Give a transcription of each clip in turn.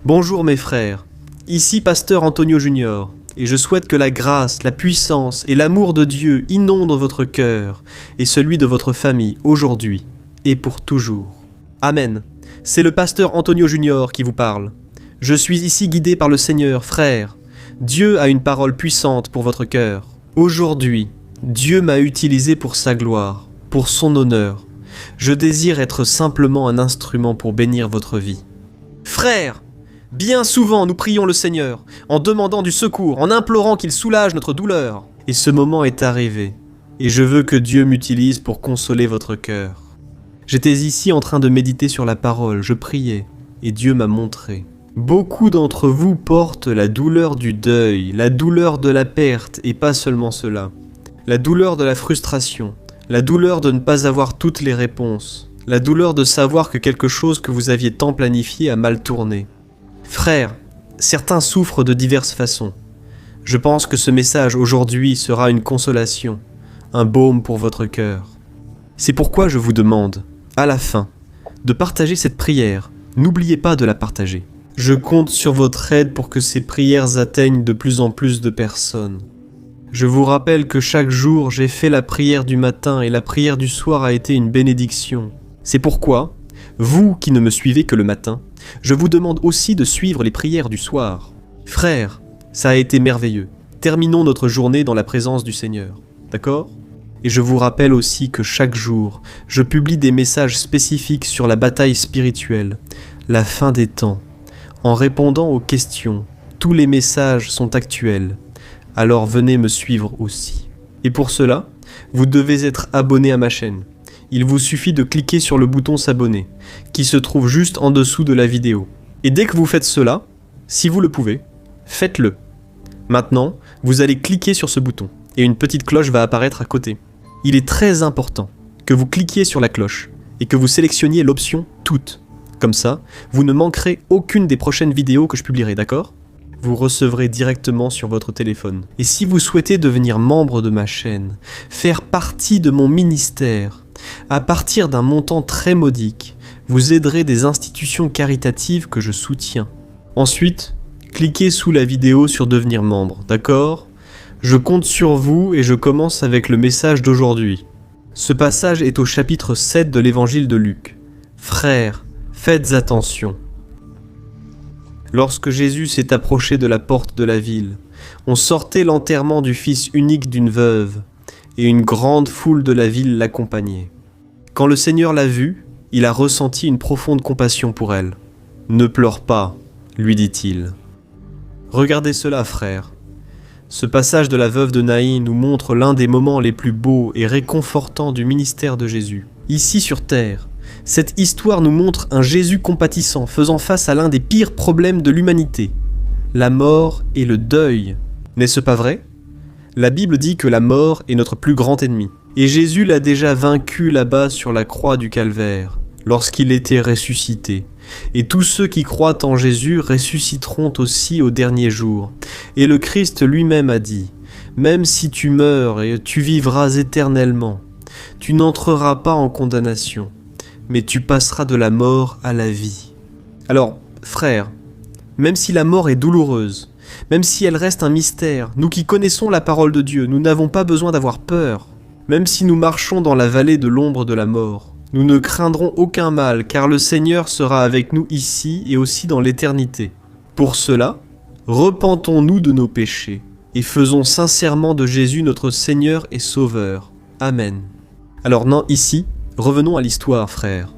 Bonjour mes frères, ici Pasteur Antonio Junior, et je souhaite que la grâce, la puissance et l'amour de Dieu inondent votre cœur et celui de votre famille aujourd'hui et pour toujours. Amen. C'est le Pasteur Antonio Junior qui vous parle. Je suis ici guidé par le Seigneur, frère. Dieu a une parole puissante pour votre cœur. Aujourd'hui, Dieu m'a utilisé pour sa gloire, pour son honneur. Je désire être simplement un instrument pour bénir votre vie. Frère, bien souvent nous prions le Seigneur, en demandant du secours, en implorant qu'il soulage notre douleur. Et ce moment est arrivé, et je veux que Dieu m'utilise pour consoler votre cœur. J'étais ici en train de méditer sur la parole, je priais, et Dieu m'a montré. Beaucoup d'entre vous portent la douleur du deuil, la douleur de la perte, et pas seulement cela. La douleur de la frustration, la douleur de ne pas avoir toutes les réponses, la douleur de savoir que quelque chose que vous aviez tant planifié a mal tourné. Frères, certains souffrent de diverses façons. Je pense que ce message aujourd'hui sera une consolation, un baume pour votre cœur. C'est pourquoi je vous demande, à la fin, de partager cette prière. N'oubliez pas de la partager. Je compte sur votre aide pour que ces prières atteignent de plus en plus de personnes. Je vous rappelle que chaque jour, j'ai fait la prière du matin et la prière du soir a été une bénédiction. C'est pourquoi, vous qui ne me suivez que le matin, je vous demande aussi de suivre les prières du soir. Frères, ça a été merveilleux. Terminons notre journée dans la présence du Seigneur. D'accord ? Et je vous rappelle aussi que chaque jour, je publie des messages spécifiques sur la bataille spirituelle, la fin des temps. En répondant aux questions, tous les messages sont actuels. Alors venez me suivre aussi. Et pour cela, vous devez être abonné à ma chaîne. Il vous suffit de cliquer sur le bouton s'abonner, qui se trouve juste en dessous de la vidéo. Et dès que vous faites cela, si vous le pouvez, faites-le. Maintenant, vous allez cliquer sur ce bouton, et une petite cloche va apparaître à côté. Il est très important que vous cliquiez sur la cloche, et que vous sélectionniez l'option « Toutes ». Comme ça, vous ne manquerez aucune des prochaines vidéos que je publierai, d'accord ? Vous recevrez directement sur votre téléphone. Et si vous souhaitez devenir membre de ma chaîne, faire partie de mon ministère, à partir d'un montant très modique, vous aiderez des institutions caritatives que je soutiens. Ensuite, cliquez sous la vidéo sur devenir membre, d'accord ? Je compte sur vous et je commence avec le message d'aujourd'hui. Ce passage est au chapitre 7 de l'évangile de Luc. Frères, faites attention. Lorsque Jésus s'est approché de la porte de la ville, on sortait l'enterrement du fils unique d'une veuve, et une grande foule de la ville l'accompagnait. Quand le Seigneur l'a vue, il a ressenti une profonde compassion pour elle. « Ne pleure pas », lui dit-il. Regardez cela, frères. Ce passage de la veuve de Naïn nous montre l'un des moments les plus beaux et réconfortants du ministère de Jésus. Ici sur terre, cette histoire nous montre un Jésus compatissant faisant face à l'un des pires problèmes de l'humanité, la mort et le deuil. N'est-ce pas vrai ? La Bible dit que la mort est notre plus grand ennemi. Et Jésus l'a déjà vaincu là-bas sur la croix du calvaire, lorsqu'il était ressuscité. Et tous ceux qui croient en Jésus ressusciteront aussi au dernier jour. Et le Christ lui-même a dit, « Même si tu meurs et tu vivras éternellement, tu n'entreras pas en condamnation. Mais tu passeras de la mort à la vie. » Alors, frères, même si la mort est douloureuse, même si elle reste un mystère, nous qui connaissons la parole de Dieu, nous n'avons pas besoin d'avoir peur. Même si nous marchons dans la vallée de l'ombre de la mort, nous ne craindrons aucun mal, car le Seigneur sera avec nous ici et aussi dans l'éternité. Pour cela, repentons-nous de nos péchés, et faisons sincèrement de Jésus notre Seigneur et Sauveur. Amen. Alors non, ici, revenons à l'histoire, frères.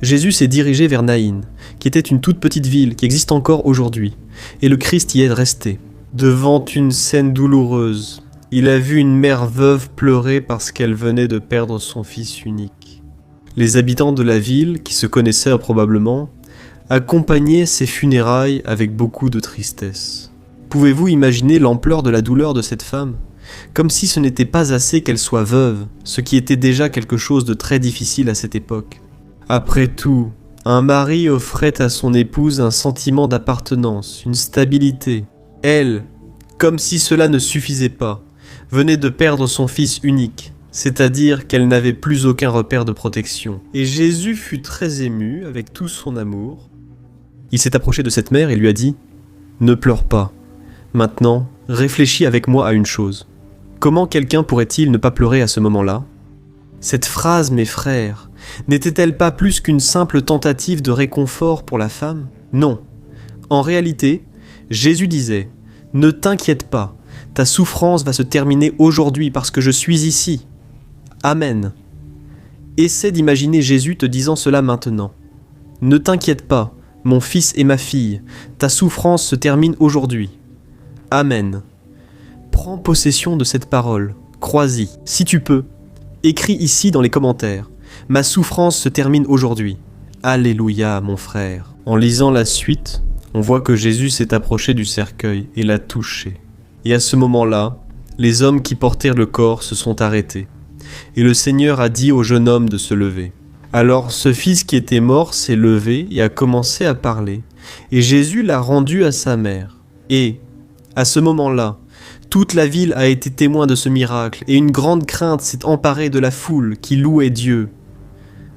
Jésus s'est dirigé vers Naïn, qui était une toute petite ville qui existe encore aujourd'hui, et le Christ y est resté. Devant une scène douloureuse, il a vu une mère veuve pleurer parce qu'elle venait de perdre son fils unique. Les habitants de la ville, qui se connaissaient probablement, accompagnaient ces funérailles avec beaucoup de tristesse. Pouvez-vous imaginer l'ampleur de la douleur de cette femme ? Comme si ce n'était pas assez qu'elle soit veuve, ce qui était déjà quelque chose de très difficile à cette époque. Après tout, un mari offrait à son épouse un sentiment d'appartenance, une stabilité. Elle, comme si cela ne suffisait pas, venait de perdre son fils unique, c'est-à-dire qu'elle n'avait plus aucun repère de protection. Et Jésus fut très ému avec tout son amour. Il s'est approché de cette mère et lui a dit « Ne pleure pas. Maintenant, réfléchis avec moi à une chose. Comment quelqu'un pourrait-il ne pas pleurer à ce moment-là » Cette phrase, mes frères, n'était-elle pas plus qu'une simple tentative de réconfort pour la femme ? Non. En réalité, Jésus disait « Ne t'inquiète pas, ta souffrance va se terminer aujourd'hui parce que je suis ici. Amen. » Essaie d'imaginer Jésus te disant cela maintenant. « Ne t'inquiète pas, mon fils et ma fille, ta souffrance se termine aujourd'hui. Amen. » Prends possession de cette parole, crois-y, si tu peux. Écris ici dans les commentaires. Ma souffrance se termine aujourd'hui. Alléluia, mon frère. En lisant la suite, on voit que Jésus s'est approché du cercueil et l'a touché. Et à ce moment-là, les hommes qui portèrent le corps se sont arrêtés. Et le Seigneur a dit au jeune homme de se lever. Alors ce fils qui était mort s'est levé et a commencé à parler. Et Jésus l'a rendu à sa mère. Et, à ce moment-là, toute la ville a été témoin de ce miracle, et une grande crainte s'est emparée de la foule qui louait Dieu.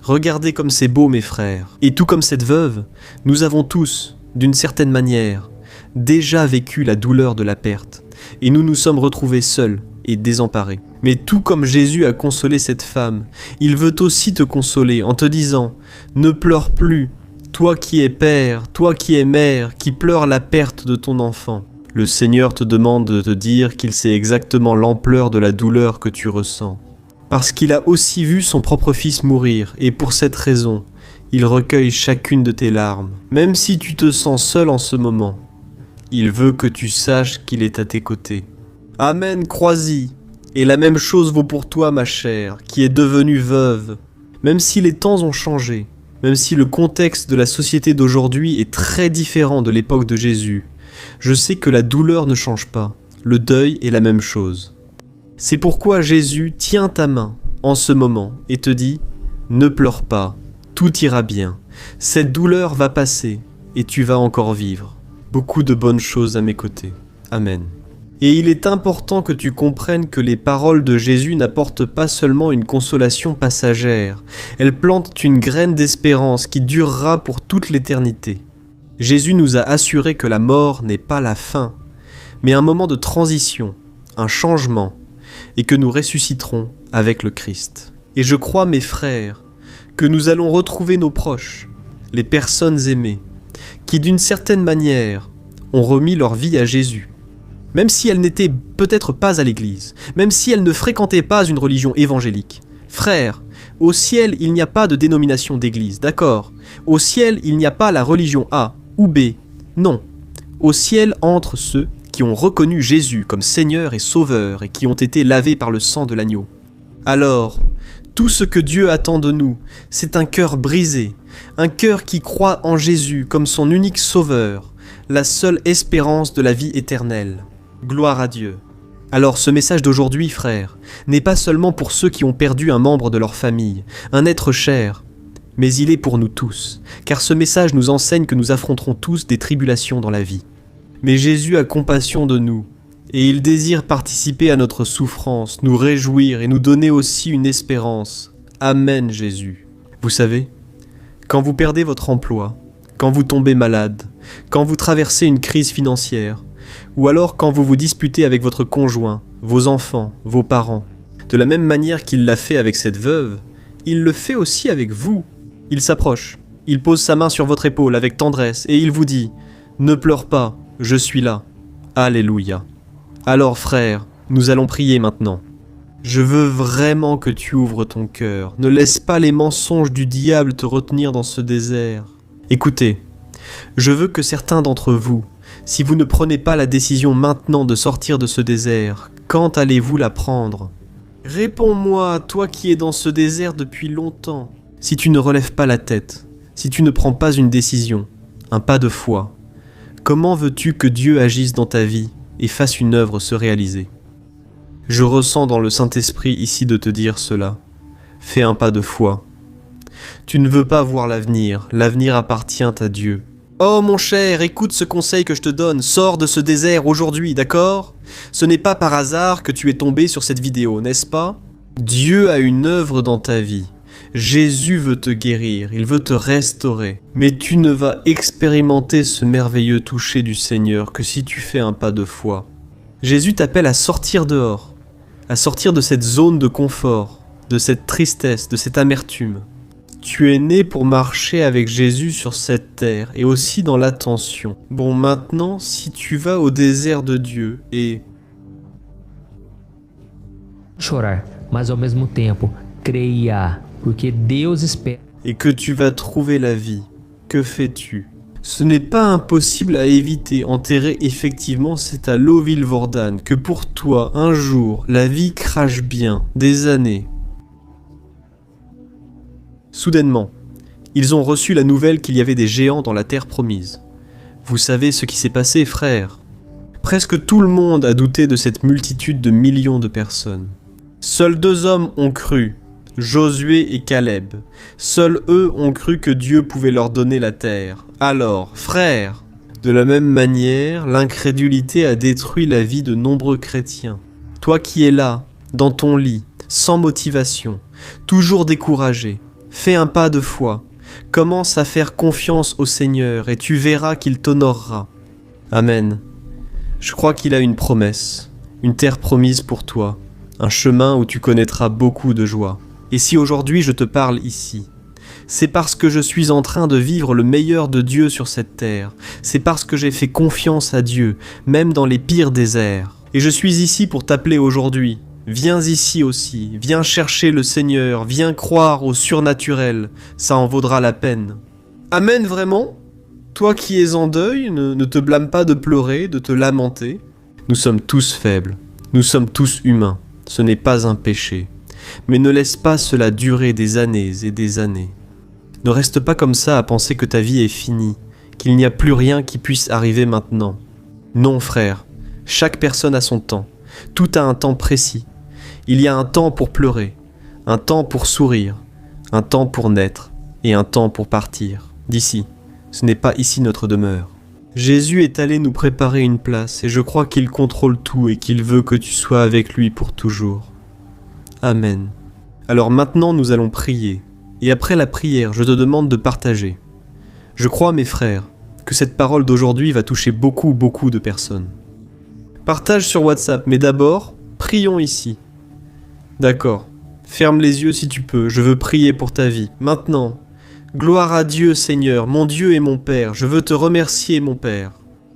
Regardez comme c'est beau, mes frères. Et tout comme cette veuve, nous avons tous, d'une certaine manière, déjà vécu la douleur de la perte, et nous nous sommes retrouvés seuls et désemparés. Mais tout comme Jésus a consolé cette femme, il veut aussi te consoler en te disant « Ne pleure plus, toi qui es père, toi qui es mère, qui pleure la perte de ton enfant. » Le Seigneur te demande de te dire qu'il sait exactement l'ampleur de la douleur que tu ressens. Parce qu'il a aussi vu son propre fils mourir, et pour cette raison, il recueille chacune de tes larmes. Même si tu te sens seul en ce moment, il veut que tu saches qu'il est à tes côtés. Amen, crois-y. Et la même chose vaut pour toi, ma chère, qui est devenue veuve. Même si les temps ont changé, même si le contexte de la société d'aujourd'hui est très différent de l'époque de Jésus, je sais que la douleur ne change pas, le deuil est la même chose. C'est pourquoi Jésus tient ta main en ce moment et te dit « Ne pleure pas, tout ira bien, cette douleur va passer et tu vas encore vivre. Beaucoup de bonnes choses à mes côtés. Amen. » Et il est important que tu comprennes que les paroles de Jésus n'apportent pas seulement une consolation passagère, elles plantent une graine d'espérance qui durera pour toute l'éternité. Jésus nous a assuré que la mort n'est pas la fin, mais un moment de transition, un changement, et que nous ressusciterons avec le Christ. Et je crois, mes frères, que nous allons retrouver nos proches, les personnes aimées, qui d'une certaine manière ont remis leur vie à Jésus. Même si elles n'étaient peut-être pas à l'église, même si elles ne fréquentaient pas une religion évangélique. Frères, au ciel, il n'y a pas de dénomination d'église, d'accord ? Au ciel, il n'y a pas la religion A ou B. Non. Au ciel entrent ceux qui ont reconnu Jésus comme Seigneur et Sauveur et qui ont été lavés par le sang de l'agneau. Alors, tout ce que Dieu attend de nous, c'est un cœur brisé, un cœur qui croit en Jésus comme son unique Sauveur, la seule espérance de la vie éternelle. Gloire à Dieu. Alors ce message d'aujourd'hui, frères, n'est pas seulement pour ceux qui ont perdu un membre de leur famille, un être cher, mais il est pour nous tous, car ce message nous enseigne que nous affronterons tous des tribulations dans la vie. Mais Jésus a compassion de nous, et il désire participer à notre souffrance, nous réjouir et nous donner aussi une espérance. Amen, Jésus. Vous savez, quand vous perdez votre emploi, quand vous tombez malade, quand vous traversez une crise financière, ou alors quand vous vous disputez avec votre conjoint, vos enfants, vos parents, de la même manière qu'il l'a fait avec cette veuve, il le fait aussi avec vous. Il s'approche, il pose sa main sur votre épaule avec tendresse et il vous dit « Ne pleure pas, je suis là. » Alléluia. Alors frère, nous allons prier maintenant. Je veux vraiment que tu ouvres ton cœur. Ne laisse pas les mensonges du diable te retenir dans ce désert. Écoutez, je veux que certains d'entre vous, si vous ne prenez pas la décision maintenant de sortir de ce désert, quand allez-vous la prendre ? Réponds-moi, toi qui es dans ce désert depuis longtemps. Si tu ne relèves pas la tête, si tu ne prends pas une décision, un pas de foi, comment veux-tu que Dieu agisse dans ta vie et fasse une œuvre se réaliser ? Je ressens dans le Saint-Esprit ici de te dire cela. Fais un pas de foi. Tu ne veux pas voir l'avenir appartient à Dieu. Oh mon cher, écoute ce conseil que je te donne, sors de ce désert aujourd'hui, d'accord ? Ce n'est pas par hasard que tu es tombé sur cette vidéo, n'est-ce pas ? Dieu a une œuvre dans ta vie. Jésus veut te guérir, il veut te restaurer. Mais tu ne vas expérimenter ce merveilleux toucher du Seigneur que si tu fais un pas de foi. Jésus t'appelle à sortir dehors, à sortir de cette zone de confort, de cette tristesse, de cette amertume. Tu es né pour marcher avec Jésus sur cette terre et aussi dans l'attention. Bon, maintenant, si tu vas au désert de Dieu et... chorar, mas ao mesmo tempo creia, porque Deus espera. Et que tu vas trouver la vie, que fais-tu? Ce n'est pas impossible à éviter. Enterrer effectivement, c'est à Louville-Vordan que pour toi, un jour, la vie crache bien, des années. Soudainement, ils ont reçu la nouvelle qu'il y avait des géants dans la terre promise. Vous savez ce qui s'est passé, frère? Presque tout le monde a douté de cette multitude de millions de personnes. Seuls 2 hommes ont cru, Josué et Caleb. Seuls eux ont cru que Dieu pouvait leur donner la terre. Alors, frères, de la même manière, l'incrédulité a détruit la vie de nombreux chrétiens. Toi qui es là, dans ton lit, sans motivation, toujours découragé, fais un pas de foi, commence à faire confiance au Seigneur et tu verras qu'il t'honorera. Amen. Je crois qu'il a une promesse, une terre promise pour toi, un chemin où tu connaîtras beaucoup de joie. Et si aujourd'hui je te parle ici, c'est parce que je suis en train de vivre le meilleur de Dieu sur cette terre. C'est parce que j'ai fait confiance à Dieu, même dans les pires déserts. Et je suis ici pour t'appeler aujourd'hui. Viens ici aussi, viens chercher le Seigneur, viens croire au surnaturel, ça en vaudra la peine. Amen vraiment? Toi qui es en deuil, ne te blâme pas de pleurer, de te lamenter. Nous sommes tous faibles, nous sommes tous humains, ce n'est pas un péché. Mais ne laisse pas cela durer des années et des années. Ne reste pas comme ça à penser que ta vie est finie, qu'il n'y a plus rien qui puisse arriver maintenant. Non frère, chaque personne a son temps, tout a un temps précis. Il y a un temps pour pleurer, un temps pour sourire, un temps pour naître et un temps pour partir d'ici. Ce n'est pas ici notre demeure. Jésus est allé nous préparer une place et je crois qu'il contrôle tout et qu'il veut que tu sois avec lui pour toujours. Amen. Alors maintenant nous allons prier et après la prière je te demande de partager. Je crois mes frères que cette parole d'aujourd'hui va toucher beaucoup de personnes. Partage sur WhatsApp mais d'abord prions ici. D'accord, ferme les yeux si tu peux, je veux prier pour ta vie. Maintenant, gloire à Dieu Seigneur, mon Dieu et mon Père, je veux te remercier mon Père.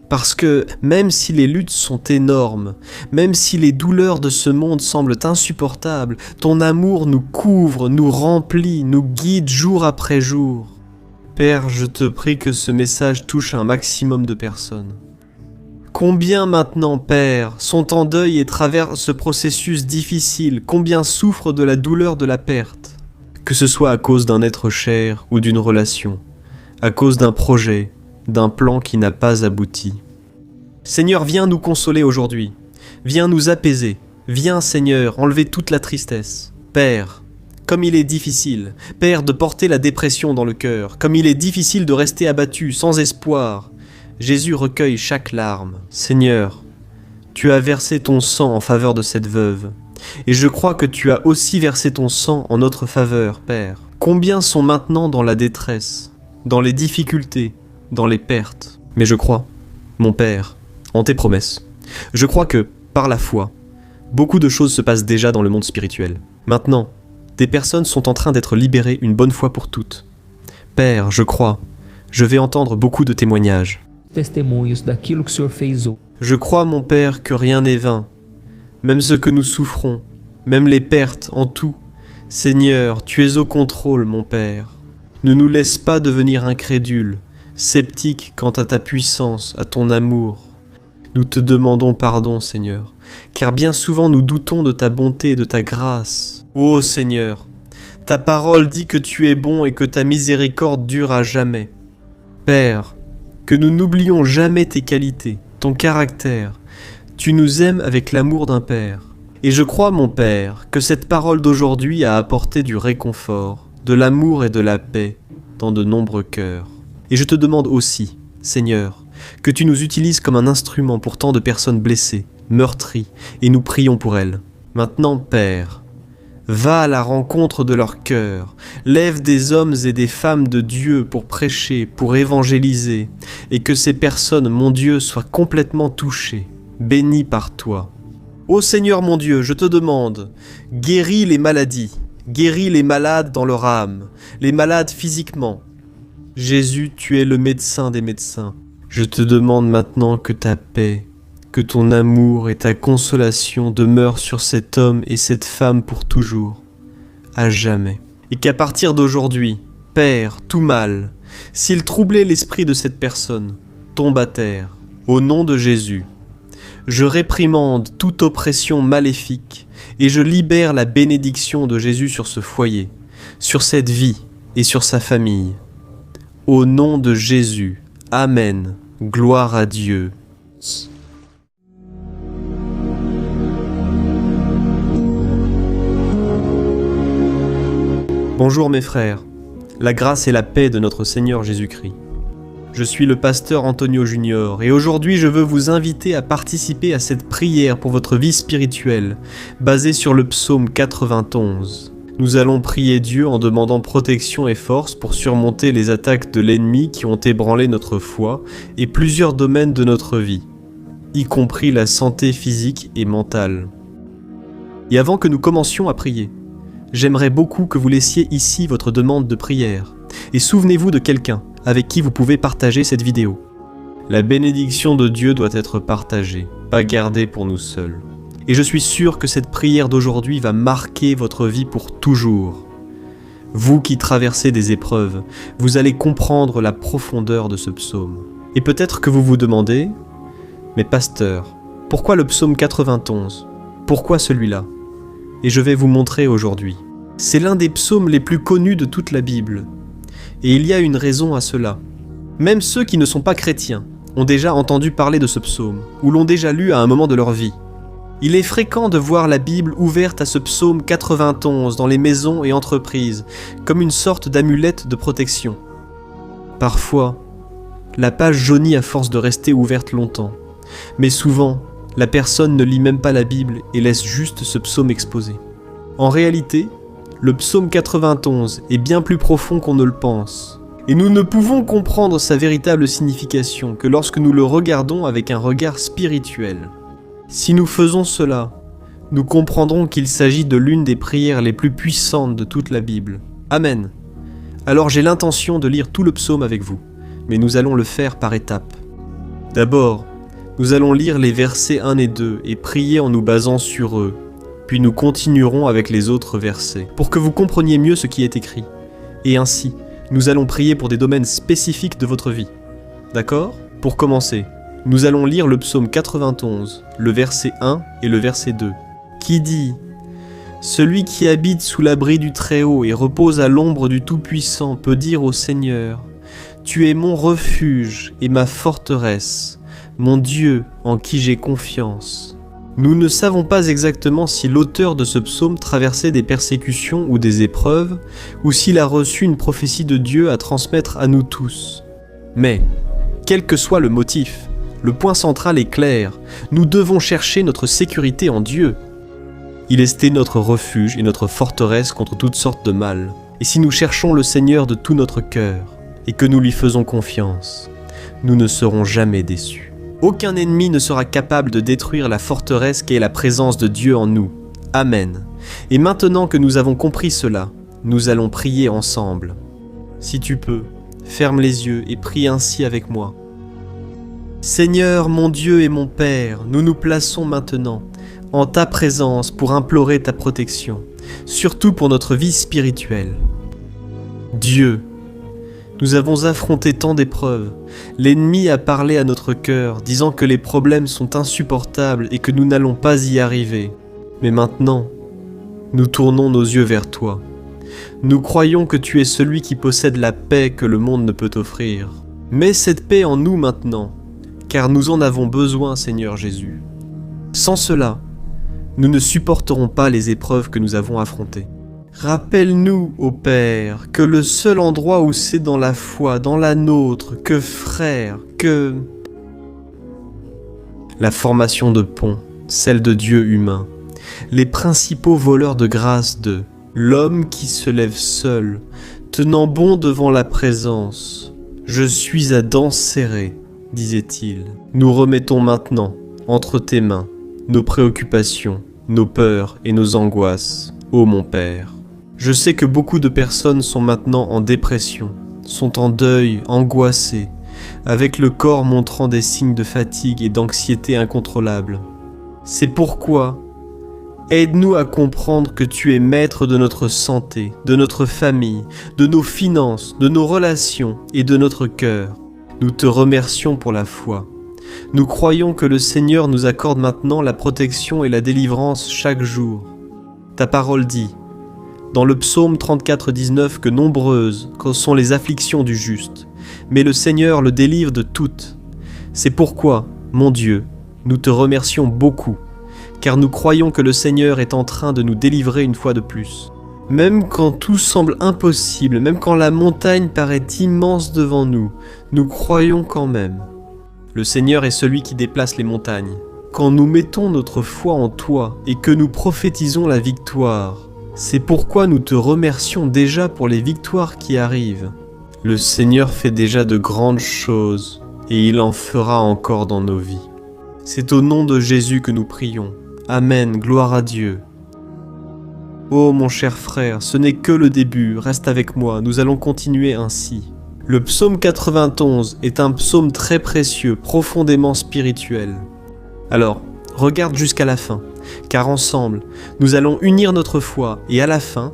Parce que même si les luttes sont énormes, même si les douleurs de ce monde semblent insupportables, ton amour nous couvre, nous remplit, nous guide jour après jour. Père, je te prie que ce message touche un maximum de personnes. Combien maintenant, Père, sont en deuil et traversent ce processus difficile, combien souffrent de la douleur de la perte, que ce soit à cause d'un être cher ou d'une relation, à cause d'un projet, d'un plan qui n'a pas abouti. Seigneur, viens nous consoler aujourd'hui, viens nous apaiser, viens Seigneur, enlever toute la tristesse. Père, comme il est difficile, Père, de porter la dépression dans le cœur, comme il est difficile de rester abattu, sans espoir, Jésus recueille chaque larme. Seigneur, tu as versé ton sang en faveur de cette veuve. Et je crois que tu as aussi versé ton sang en notre faveur, Père. Combien sont maintenant dans la détresse, dans les difficultés, dans les pertes. Mais je crois, mon Père, en tes promesses. Je crois que, par la foi, beaucoup de choses se passent déjà dans le monde spirituel. Maintenant, des personnes sont en train d'être libérées une bonne fois pour toutes. Père, je crois, je vais entendre beaucoup de témoignages. Testemunhos daquilo que o Senhor fez hoje. Je crois, mon Père, que rien n'est vain, même ce que nous souffrons, même les pertes en tout. Seigneur, tu es au contrôle, mon Père. Ne nous laisse pas devenir incrédules, sceptiques quant à ta puissance, à ton amour. Nous te demandons pardon, Seigneur, car bien souvent nous doutons de ta bonté et de ta grâce. Ô Seigneur, ta parole dit que tu es bon et que ta miséricorde dure à jamais. Père, que nous n'oublions jamais tes qualités, ton caractère. Tu nous aimes avec l'amour d'un père. Et je crois, mon Père, que cette parole d'aujourd'hui a apporté du réconfort, de l'amour et de la paix dans de nombreux cœurs. Et je te demande aussi, Seigneur, que tu nous utilises comme un instrument pour tant de personnes blessées, meurtries, et nous prions pour elles. Maintenant, Père, Va à la rencontre de leur cœur, lève des hommes et des femmes de Dieu pour prêcher, pour évangéliser, et que ces personnes, mon Dieu, soient complètement touchées, bénies par toi. Ô Seigneur mon Dieu, je te demande, guéris les maladies, guéris les malades dans leur âme, les malades physiquement. Jésus, tu es le médecin des médecins. Je te demande maintenant que ta paix, que ton amour et ta consolation demeurent sur cet homme et cette femme pour toujours, à jamais. Et qu'à partir d'aujourd'hui, Père, tout mal, s'il troublait l'esprit de cette personne, tombe à terre, au nom de Jésus. Je réprimande toute oppression maléfique et je libère la bénédiction de Jésus sur ce foyer, sur cette vie et sur sa famille. Au nom de Jésus, Amen. Gloire à Dieu. Bonjour mes frères, la grâce et la paix de notre Seigneur Jésus-Christ. Je suis le pasteur Antonio Junior et aujourd'hui je veux vous inviter à participer à cette prière pour votre vie spirituelle, basée sur le psaume 91. Nous allons prier Dieu en demandant protection et force pour surmonter les attaques de l'ennemi qui ont ébranlé notre foi et plusieurs domaines de notre vie, y compris la santé physique et mentale. Et avant que nous commencions à prier, j'aimerais beaucoup que vous laissiez ici votre demande de prière. Et souvenez-vous de quelqu'un avec qui vous pouvez partager cette vidéo. La bénédiction de Dieu doit être partagée, pas gardée pour nous seuls. Et je suis sûr que cette prière d'aujourd'hui va marquer votre vie pour toujours. Vous qui traversez des épreuves, vous allez comprendre la profondeur de ce psaume. Et peut-être que vous vous demandez, mais pasteur, pourquoi le psaume 91 ? Pourquoi celui-là ? Et je vais vous montrer aujourd'hui. C'est l'un des psaumes les plus connus de toute la Bible. Et il y a une raison à cela. Même ceux qui ne sont pas chrétiens ont déjà entendu parler de ce psaume, ou l'ont déjà lu à un moment de leur vie. Il est fréquent de voir la Bible ouverte à ce psaume 91 dans les maisons et entreprises, comme une sorte d'amulette de protection. Parfois, la page jaunit à force de rester ouverte longtemps, mais souvent, la personne ne lit même pas la Bible et laisse juste ce psaume exposé. En réalité, le psaume 91 est bien plus profond qu'on ne le pense. Et nous ne pouvons comprendre sa véritable signification que lorsque nous le regardons avec un regard spirituel. Si nous faisons cela, nous comprendrons qu'il s'agit de l'une des prières les plus puissantes de toute la Bible. Amen. Alors j'ai l'intention de lire tout le psaume avec vous, mais nous allons le faire par étapes. D'abord, nous allons lire les versets 1 et 2 et prier en nous basant sur eux, puis nous continuerons avec les autres versets, pour que vous compreniez mieux ce qui est écrit. Et ainsi, nous allons prier pour des domaines spécifiques de votre vie. D'accord ? Pour commencer, nous allons lire le psaume 91, le verset 1 et le verset 2, qui dit « Celui qui habite sous l'abri du Très-Haut et repose à l'ombre du Tout-Puissant peut dire au Seigneur « Tu es mon refuge et ma forteresse, mon Dieu en qui j'ai confiance. » Nous ne savons pas exactement si l'auteur de ce psaume traversait des persécutions ou des épreuves, ou s'il a reçu une prophétie de Dieu à transmettre à nous tous. Mais, quel que soit le motif, le point central est clair, nous devons chercher notre sécurité en Dieu. Il est notre refuge et notre forteresse contre toutes sortes de mal. Et si nous cherchons le Seigneur de tout notre cœur, et que nous lui faisons confiance, nous ne serons jamais déçus. Aucun ennemi ne sera capable de détruire la forteresse qu'est la présence de Dieu en nous. Amen. Et maintenant que nous avons compris cela, nous allons prier ensemble. Si tu peux, ferme les yeux et prie ainsi avec moi. Seigneur, mon Dieu et mon Père, nous nous plaçons maintenant en ta présence pour implorer ta protection, surtout pour notre vie spirituelle. Dieu, nous avons affronté tant d'épreuves. L'ennemi a parlé à notre cœur, disant que les problèmes sont insupportables et que nous n'allons pas y arriver. Mais maintenant, nous tournons nos yeux vers toi. Nous croyons que tu es celui qui possède la paix que le monde ne peut offrir. Mets cette paix en nous maintenant, car nous en avons besoin, Seigneur Jésus. Sans cela, nous ne supporterons pas les épreuves que nous avons affrontées. Rappelle-nous, ô Père, que le seul endroit où c'est dans la foi, dans la nôtre, que frère, que la formation de pont, celle de Dieu humain, les principaux voleurs de grâce de l'homme qui se lève seul, tenant bon devant la présence. Je suis à dents serrées, disait-il. Nous remettons maintenant, entre tes mains, nos préoccupations, nos peurs et nos angoisses, ô mon Père. Je sais que beaucoup de personnes sont maintenant en dépression, sont en deuil, angoissées, avec le corps montrant des signes de fatigue et d'anxiété incontrôlables. C'est pourquoi, aide-nous à comprendre que tu es maître de notre santé, de notre famille, de nos finances, de nos relations et de notre cœur. Nous te remercions pour la foi. Nous croyons que le Seigneur nous accorde maintenant la protection et la délivrance chaque jour. Ta parole dit, dans le psaume 34,19, que nombreuses sont les afflictions du juste, mais le Seigneur le délivre de toutes. C'est pourquoi, mon Dieu, nous te remercions beaucoup, car nous croyons que le Seigneur est en train de nous délivrer une fois de plus. Même quand tout semble impossible, même quand la montagne paraît immense devant nous, nous croyons quand même. Le Seigneur est celui qui déplace les montagnes. Quand nous mettons notre foi en toi et que nous prophétisons la victoire, c'est pourquoi nous te remercions déjà pour les victoires qui arrivent. Le Seigneur fait déjà de grandes choses et il en fera encore dans nos vies. C'est au nom de Jésus que nous prions. Amen, gloire à Dieu. Oh mon cher frère, ce n'est que le début, reste avec moi, nous allons continuer ainsi. Le psaume 91 est un psaume très précieux, profondément spirituel. Alors, regarde jusqu'à la fin, car ensemble, nous allons unir notre foi et à la fin,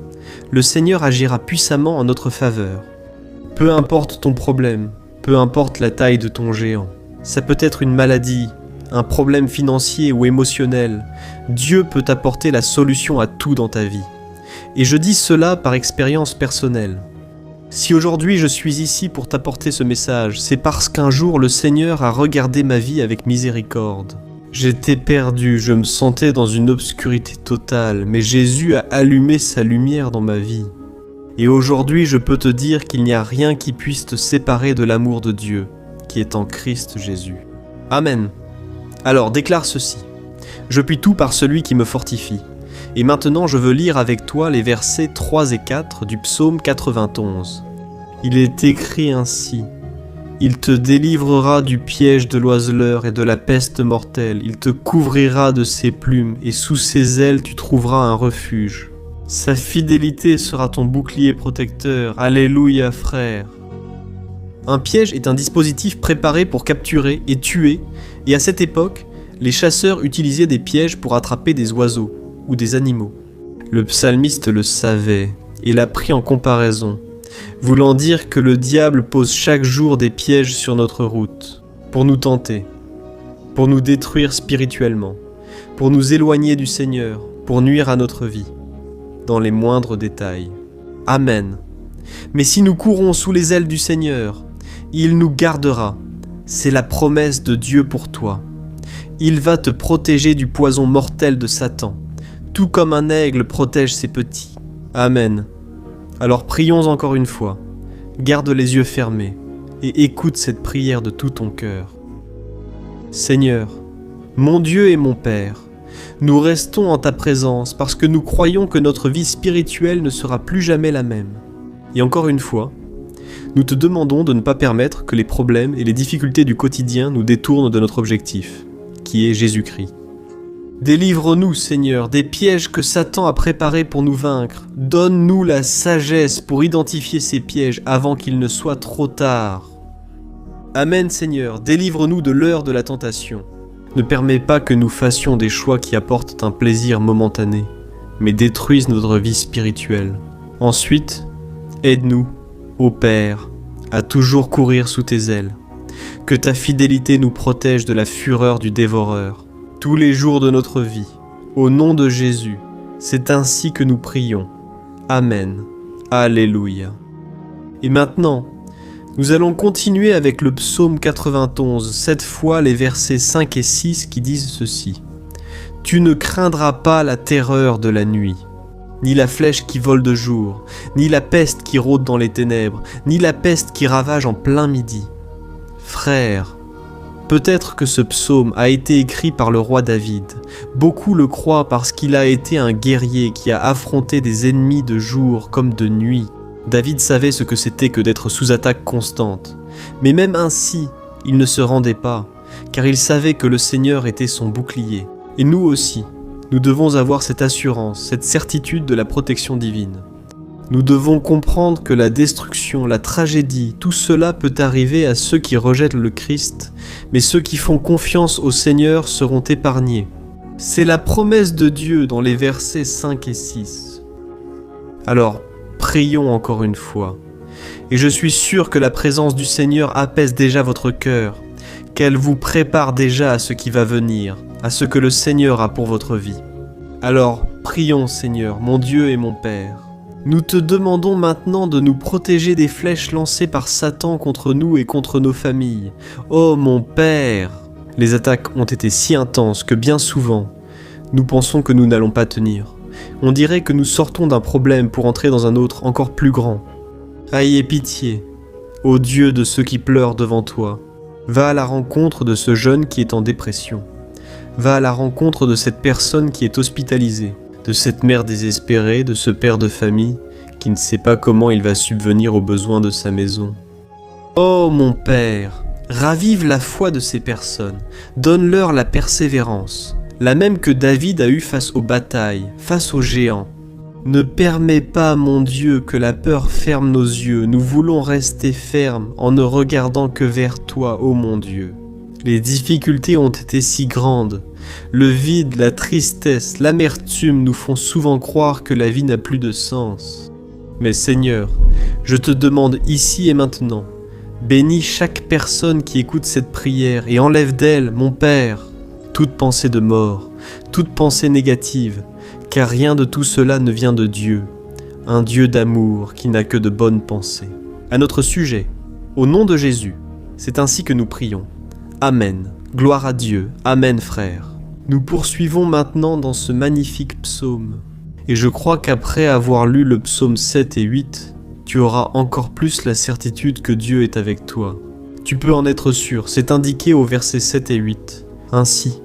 le Seigneur agira puissamment en notre faveur. Peu importe ton problème, peu importe la taille de ton géant, ça peut être une maladie, un problème financier ou émotionnel, Dieu peut apporter la solution à tout dans ta vie. Et je dis cela par expérience personnelle. Si aujourd'hui je suis ici pour t'apporter ce message, c'est parce qu'un jour le Seigneur a regardé ma vie avec miséricorde. J'étais perdu, je me sentais dans une obscurité totale, mais Jésus a allumé sa lumière dans ma vie. Et aujourd'hui je peux te dire qu'il n'y a rien qui puisse te séparer de l'amour de Dieu, qui est en Christ Jésus. Amen. Alors déclare ceci. Je puis tout par celui qui me fortifie. Et maintenant je veux lire avec toi les versets 3 et 4 du psaume 91. Il est écrit ainsi. Il te délivrera du piège de l'oiseleur et de la peste mortelle. Il te couvrira de ses plumes et sous ses ailes tu trouveras un refuge. Sa fidélité sera ton bouclier protecteur. Alléluia, frère. Un piège est un dispositif préparé pour capturer et tuer, et à cette époque, les chasseurs utilisaient des pièges pour attraper des oiseaux ou des animaux. Le psalmiste le savait et l'a pris en comparaison, voulant dire que le diable pose chaque jour des pièges sur notre route, pour nous tenter, pour nous détruire spirituellement, pour nous éloigner du Seigneur, pour nuire à notre vie, dans les moindres détails. Amen. Mais si nous courons sous les ailes du Seigneur, il nous gardera. C'est la promesse de Dieu pour toi. Il va te protéger du poison mortel de Satan, tout comme un aigle protège ses petits. Amen. Alors prions encore une fois. Garde les yeux fermés et écoute cette prière de tout ton cœur. Seigneur, mon Dieu et mon Père, nous restons en ta présence parce que nous croyons que notre vie spirituelle ne sera plus jamais la même. Et encore une fois, nous te demandons de ne pas permettre que les problèmes et les difficultés du quotidien nous détournent de notre objectif, qui est Jésus-Christ. Délivre-nous, Seigneur, des pièges que Satan a préparés pour nous vaincre. Donne-nous la sagesse pour identifier ces pièges avant qu'il ne soit trop tard. Amen, Seigneur, délivre-nous de l'heure de la tentation. Ne permets pas que nous fassions des choix qui apportent un plaisir momentané, mais détruisent notre vie spirituelle. Ensuite, aide-nous, ô Père, à toujours courir sous tes ailes. Que ta fidélité nous protège de la fureur du dévoreur, tous les jours de notre vie. Au nom de Jésus, c'est ainsi que nous prions. Amen. Alléluia. Et maintenant, nous allons continuer avec le psaume 91, cette fois les versets 5 et 6 qui disent ceci. « Tu ne craindras pas la terreur de la nuit, ni la flèche qui vole de jour, ni la peste qui rôde dans les ténèbres, ni la peste qui ravage en plein midi. Frère, Peut-être que ce psaume a été écrit par le roi David. Beaucoup le croient parce qu'il a été un guerrier qui a affronté des ennemis de jour comme de nuit. David savait ce que c'était que d'être sous attaque constante. Mais même ainsi, il ne se rendait pas, car il savait que le Seigneur était son bouclier. Et nous aussi, nous devons avoir cette assurance, cette certitude de la protection divine. Nous devons comprendre que la destruction, la tragédie, tout cela peut arriver à ceux qui rejettent le Christ, mais ceux qui font confiance au Seigneur seront épargnés. C'est la promesse de Dieu dans les versets 5 et 6. Alors, prions encore une fois. Et je suis sûr que la présence du Seigneur apaise déjà votre cœur, qu'elle vous prépare déjà à ce qui va venir, à ce que le Seigneur a pour votre vie. Alors, prions Seigneur, mon Dieu et mon Père. Nous te demandons maintenant de nous protéger des flèches lancées par Satan contre nous et contre nos familles. Oh mon Père! Les attaques ont été si intenses que bien souvent, nous pensons que nous n'allons pas tenir. On dirait que nous sortons d'un problème pour entrer dans un autre encore plus grand. Ayez pitié, ô Dieu de ceux qui pleurent devant toi. Va à la rencontre de ce jeune qui est en dépression. Va à la rencontre de cette personne qui est hospitalisée, de cette mère désespérée, de ce père de famille qui ne sait pas comment il va subvenir aux besoins de sa maison. Oh mon Père, ravive la foi de ces personnes, donne-leur la persévérance, la même que David a eue face aux batailles, face aux géants. Ne permets pas, mon Dieu, que la peur ferme nos yeux, nous voulons rester fermes en ne regardant que vers toi, ô mon Dieu. Les difficultés ont été si grandes. Le vide, la tristesse, l'amertume nous font souvent croire que la vie n'a plus de sens. Mais Seigneur, je te demande ici et maintenant, bénis chaque personne qui écoute cette prière et enlève d'elle, mon Père, toute pensée de mort, toute pensée négative, car rien de tout cela ne vient de Dieu, un Dieu d'amour qui n'a que de bonnes pensées. À notre sujet, au nom de Jésus, c'est ainsi que nous prions. Amen. Gloire à Dieu. Amen, frère. Nous poursuivons maintenant dans ce magnifique psaume. Et je crois qu'après avoir lu le psaume 7 et 8, tu auras encore plus la certitude que Dieu est avec toi. Tu peux en être sûr, c'est indiqué au verset 7 et 8. Ainsi,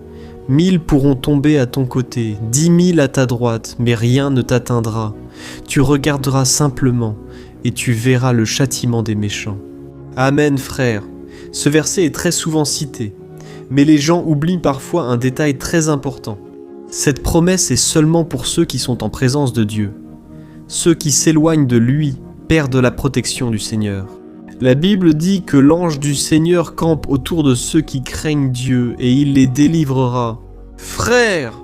1000 pourront tomber à ton côté, 10 000 à ta droite, mais rien ne t'atteindra. Tu regarderas simplement et tu verras le châtiment des méchants. Amen, frère. Ce verset est très souvent cité, mais les gens oublient parfois un détail très important. Cette promesse est seulement pour ceux qui sont en présence de Dieu. Ceux qui s'éloignent de lui perdent la protection du Seigneur. La Bible dit que l'ange du Seigneur campe autour de ceux qui craignent Dieu et il les délivrera. Frères,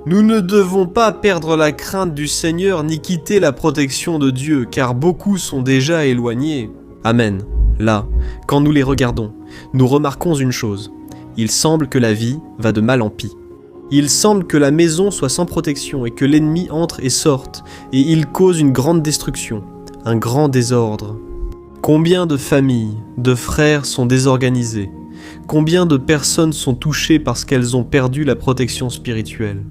nous ne devons pas perdre la crainte du Seigneur ni quitter la protection de Dieu, car beaucoup sont déjà éloignés. Amen. Là, quand nous les regardons, nous remarquons une chose. Il semble que la vie va de mal en pis. Il semble que la maison soit sans protection et que l'ennemi entre et sorte, et il cause une grande destruction, un grand désordre. Combien de familles, de frères sont désorganisés? Combien de personnes sont touchées parce qu'elles ont perdu la protection spirituelle?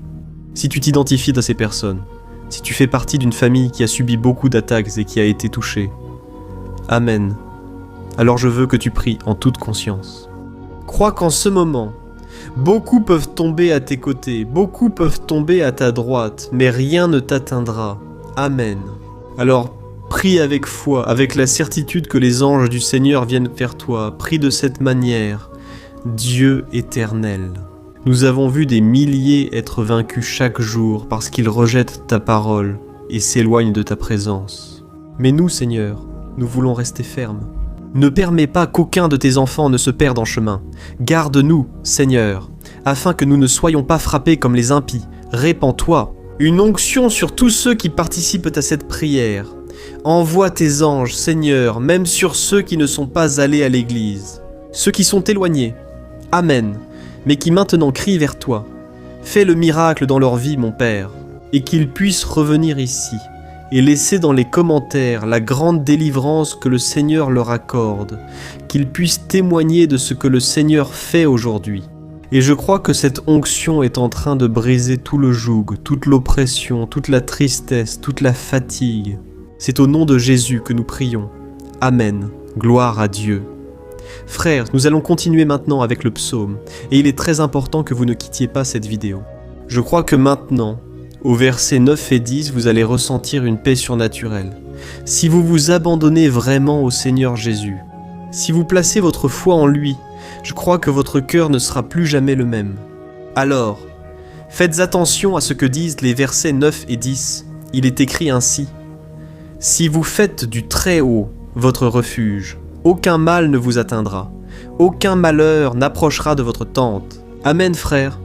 Si tu t'identifies à ces personnes, si tu fais partie d'une famille qui a subi beaucoup d'attaques et qui a été touchée, Amen. Alors je veux que tu pries en toute conscience. Crois qu'en ce moment, beaucoup peuvent tomber à tes côtés, beaucoup peuvent tomber à ta droite, mais rien ne t'atteindra. Amen. Alors, prie avec foi, avec la certitude que les anges du Seigneur viennent vers toi. Prie de cette manière. Dieu éternel. Nous avons vu des milliers être vaincus chaque jour parce qu'ils rejettent ta parole et s'éloignent de ta présence. Mais nous, Seigneur, nous voulons rester fermes. Ne permets pas qu'aucun de tes enfants ne se perde en chemin. Garde-nous, Seigneur, afin que nous ne soyons pas frappés comme les impies. Répands-toi. Une onction sur tous ceux qui participent à cette prière. Envoie tes anges, Seigneur, même sur ceux qui ne sont pas allés à l'église. Ceux qui sont éloignés. Amen. Mais qui maintenant crient vers toi. Fais le miracle dans leur vie, mon Père, et qu'ils puissent revenir ici. Et laissez dans les commentaires la grande délivrance que le Seigneur leur accorde, qu'ils puissent témoigner de ce que le Seigneur fait aujourd'hui. Et je crois que cette onction est en train de briser tout le joug, toute l'oppression, toute la tristesse, toute la fatigue. C'est au nom de Jésus que nous prions. Amen. Gloire à Dieu. Frères, nous allons continuer maintenant avec le psaume, et il est très important que vous ne quittiez pas cette vidéo. Je crois que maintenant, au versets 9 et 10, vous allez ressentir une paix surnaturelle. Si vous vous abandonnez vraiment au Seigneur Jésus, si vous placez votre foi en lui, je crois que votre cœur ne sera plus jamais le même. Alors, faites attention à ce que disent les versets 9 et 10. Il est écrit ainsi: « Si vous faites du Très-Haut votre refuge, aucun mal ne vous atteindra, aucun malheur n'approchera de votre tente. » Amen, frères.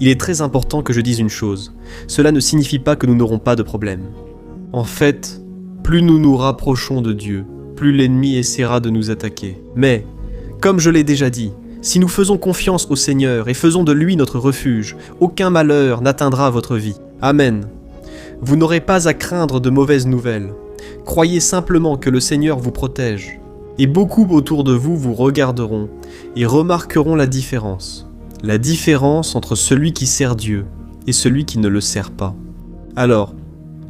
Il est très important que je dise une chose. Cela ne signifie pas que nous n'aurons pas de problème. En fait, plus nous nous rapprochons de Dieu, plus l'ennemi essaiera de nous attaquer. Mais, comme je l'ai déjà dit, si nous faisons confiance au Seigneur et faisons de lui notre refuge, aucun malheur n'atteindra votre vie. Amen. Vous n'aurez pas à craindre de mauvaises nouvelles. Croyez simplement que le Seigneur vous protège. Et beaucoup autour de vous vous regarderont et remarqueront la différence. La différence entre celui qui sert Dieu et celui qui ne le sert pas. Alors,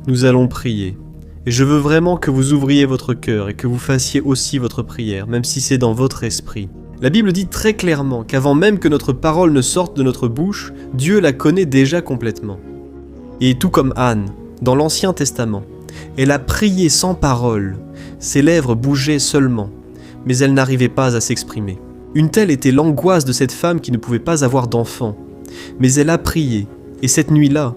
nous allons prier. Et je veux vraiment que vous ouvriez votre cœur et que vous fassiez aussi votre prière, même si c'est dans votre esprit. La Bible dit très clairement qu'avant même que notre parole ne sorte de notre bouche, Dieu la connaît déjà complètement. Et tout comme Anne, dans l'Ancien Testament, elle a prié sans parole, ses lèvres bougeaient seulement, mais elle n'arrivait pas à s'exprimer. Une telle était l'angoisse de cette femme qui ne pouvait pas avoir d'enfant. Mais elle a prié, et cette nuit-là,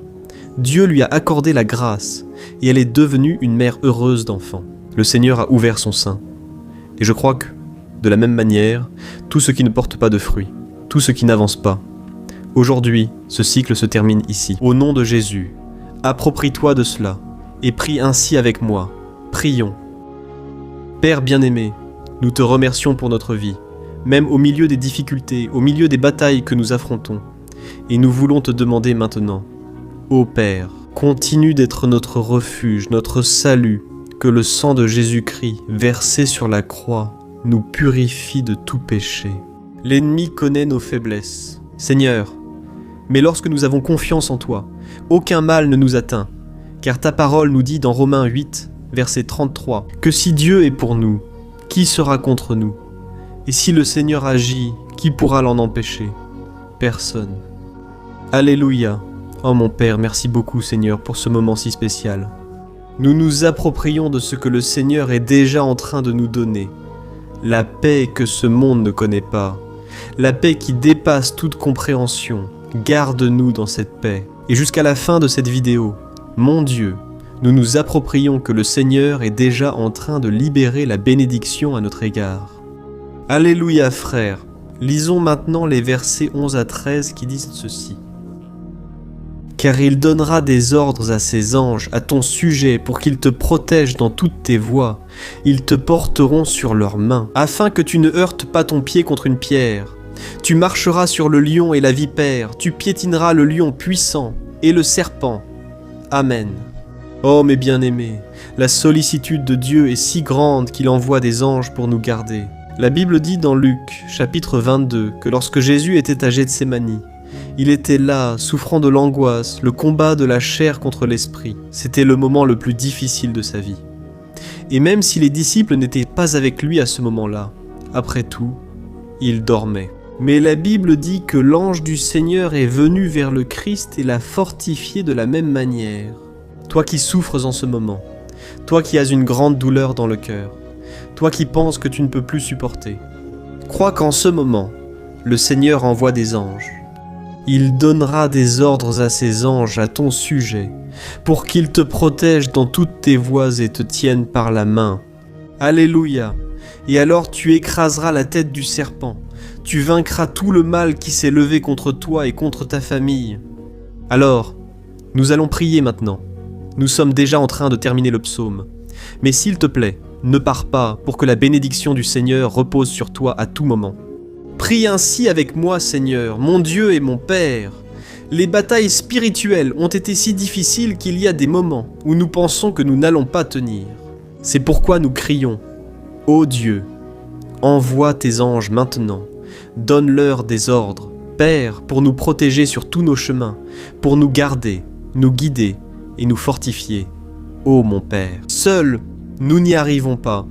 Dieu lui a accordé la grâce, et elle est devenue une mère heureuse d'enfants. Le Seigneur a ouvert son sein. Et je crois que, de la même manière, tout ce qui ne porte pas de fruits, tout ce qui n'avance pas. Aujourd'hui, ce cycle se termine ici. Au nom de Jésus, approprie-toi de cela, et prie ainsi avec moi. Prions. Père bien-aimé, nous te remercions pour notre vie, même au milieu des difficultés, au milieu des batailles que nous affrontons. Et nous voulons te demander maintenant, ô Père, continue d'être notre refuge, notre salut, que le sang de Jésus-Christ, versé sur la croix, nous purifie de tout péché. L'ennemi connaît nos faiblesses. Seigneur, mais lorsque nous avons confiance en toi, aucun mal ne nous atteint, car ta parole nous dit dans Romains 8, verset 33, que si Dieu est pour nous, qui sera contre nous? Et si le Seigneur agit, qui pourra l'en empêcher? Personne. Alléluia. Oh mon Père, merci beaucoup Seigneur pour ce moment si spécial. Nous nous approprions de ce que le Seigneur est déjà en train de nous donner. La paix que ce monde ne connaît pas. La paix qui dépasse toute compréhension. Garde-nous dans cette paix. Et jusqu'à la fin de cette vidéo, mon Dieu, nous nous approprions que le Seigneur est déjà en train de libérer la bénédiction à notre égard. Alléluia frères. Lisons maintenant les versets 11 à 13 qui disent ceci. Car il donnera des ordres à ses anges à ton sujet pour qu'ils te protègent dans toutes tes voies. Ils te porteront sur leurs mains, afin que tu ne heurtes pas ton pied contre une pierre. Tu marcheras sur le lion et la vipère, tu piétineras le lion puissant et le serpent. Amen. Oh mes bien-aimés, la sollicitude de Dieu est si grande qu'il envoie des anges pour nous garder. La Bible dit dans Luc, chapitre 22, que lorsque Jésus était à Gethsémani, il était là, souffrant de l'angoisse, le combat de la chair contre l'esprit. C'était le moment le plus difficile de sa vie. Et même si les disciples n'étaient pas avec lui à ce moment-là, après tout, il dormait. Mais la Bible dit que l'ange du Seigneur est venu vers le Christ et l'a fortifié de la même manière. Toi qui souffres en ce moment, toi qui as une grande douleur dans le cœur, toi qui penses que tu ne peux plus supporter, crois qu'en ce moment, le Seigneur envoie des anges. Il donnera des ordres à ses anges à ton sujet, pour qu'ils te protègent dans toutes tes voies et te tiennent par la main. Alléluia. Et alors tu écraseras la tête du serpent, tu vaincras tout le mal qui s'est levé contre toi et contre ta famille. Alors, nous allons prier maintenant. Nous sommes déjà en train de terminer le psaume. Mais s'il te plaît, ne pars pas pour que la bénédiction du Seigneur repose sur toi à tout moment. Prie ainsi avec moi, Seigneur, mon Dieu et mon Père. Les batailles spirituelles ont été si difficiles qu'il y a des moments où nous pensons que nous n'allons pas tenir. C'est pourquoi nous crions, « Ô Dieu, envoie tes anges maintenant, donne-leur des ordres, Père, pour nous protéger sur tous nos chemins, pour nous garder, nous guider et nous fortifier. Ô mon Père, seuls, nous n'y arrivons pas.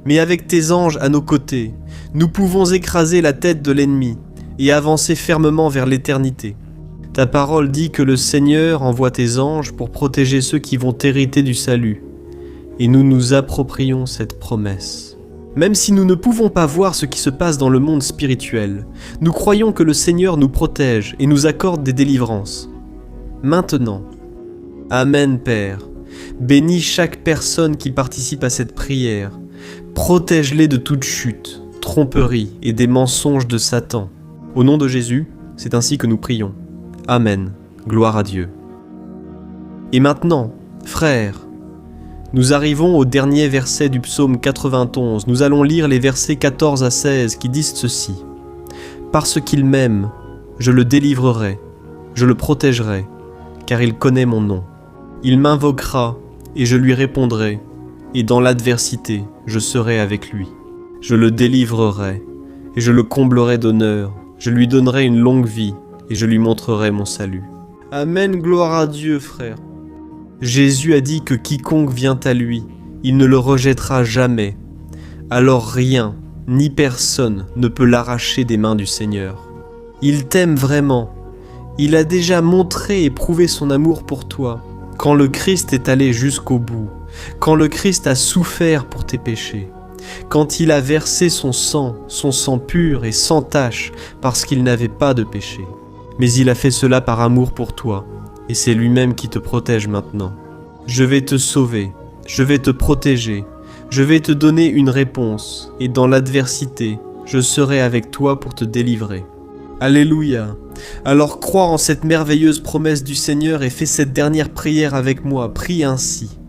Mais avec tes anges à nos côtés, Nous pouvons écraser la tête de l'ennemi et avancer fermement vers l'éternité. Ta parole dit que le Seigneur envoie tes anges pour protéger ceux qui vont hériter du salut. Et nous nous approprions cette promesse. Même si nous ne pouvons pas voir ce qui se passe dans le monde spirituel, nous croyons que le Seigneur nous protège et nous accorde des délivrances. Maintenant, Amen Père, bénis chaque personne qui participe à cette prière. Protège-les de toute chute, tromperie et des mensonges de Satan. Au nom de Jésus, c'est ainsi que nous prions. Amen. Gloire à Dieu. Et maintenant, frères, nous arrivons au dernier verset du psaume 91. Nous allons lire les versets 14 à 16 qui disent ceci. « Parce qu'il m'aime, je le délivrerai, je le protégerai, car il connaît mon nom. Il m'invoquera, et je lui répondrai, et dans l'adversité, je serai avec lui. Je le délivrerai, et je le comblerai d'honneur, je lui donnerai une longue vie, et je lui montrerai mon salut. » Amen, gloire à Dieu, frère. Jésus a dit que quiconque vient à lui, il ne le rejettera jamais. Alors rien, ni personne ne peut l'arracher des mains du Seigneur. Il t'aime vraiment. Il a déjà montré et prouvé son amour pour toi. Quand le Christ est allé jusqu'au bout, quand le Christ a souffert pour tes péchés, quand il a versé son sang pur et sans tache parce qu'il n'avait pas de péché. Mais il a fait cela par amour pour toi. Et c'est lui-même qui te protège maintenant. Je vais te sauver, je vais te protéger, je vais te donner une réponse, et dans l'adversité, je serai avec toi pour te délivrer. Alléluia. Alors crois en cette merveilleuse promesse du Seigneur et fais cette dernière prière avec moi, prie ainsi.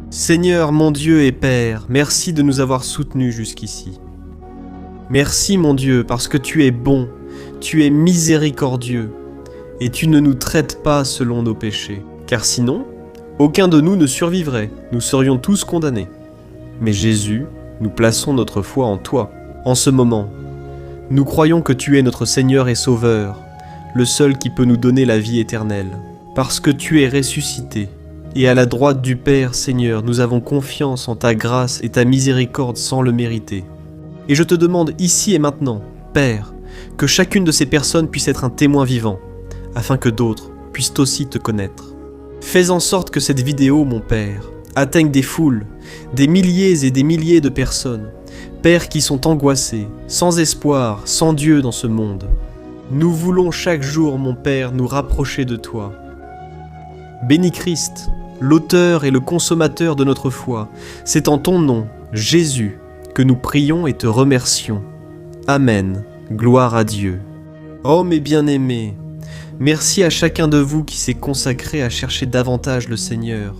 Seigneur mon Dieu et Père, merci de nous avoir soutenus jusqu'ici. Merci mon Dieu, parce que tu es bon, tu es miséricordieux, et tu ne nous traites pas selon nos péchés, car sinon, aucun de nous ne survivrait, nous serions tous condamnés. Mais Jésus, nous plaçons notre foi en toi. En ce moment, nous croyons que tu es notre Seigneur et Sauveur, le seul qui peut nous donner la vie éternelle. Parce que tu es ressuscité, et à la droite du Père, Seigneur, nous avons confiance en ta grâce et ta miséricorde sans le mériter. Et je te demande ici et maintenant, Père, que chacune de ces personnes puisse être un témoin vivant, afin que d'autres puissent aussi te connaître. Fais en sorte que cette vidéo, mon Père, atteigne des foules, des milliers et des milliers de personnes, Pères qui sont angoissés, sans espoir, sans Dieu dans ce monde. Nous voulons chaque jour, mon Père, nous rapprocher de toi. Bénis Christ, l'auteur et le consommateur de notre foi, c'est en ton nom, Jésus, que nous prions et te remercions. Amen. Gloire à Dieu. Oh mes bien-aimés, merci à chacun de vous qui s'est consacré à chercher davantage le Seigneur.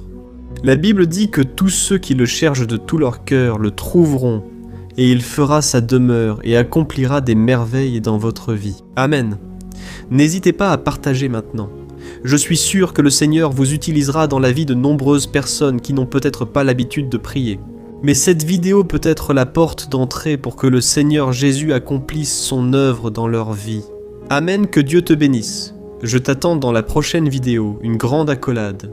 La Bible dit que tous ceux qui le cherchent de tout leur cœur le trouveront, et il fera sa demeure et accomplira des merveilles dans votre vie. Amen. N'hésitez pas à partager maintenant. Je suis sûr que le Seigneur vous utilisera dans la vie de nombreuses personnes qui n'ont peut-être pas l'habitude de prier. Mais cette vidéo peut être la porte d'entrée pour que le Seigneur Jésus accomplisse son œuvre dans leur vie. Amen, que Dieu te bénisse. Je t'attends dans la prochaine vidéo, une grande accolade.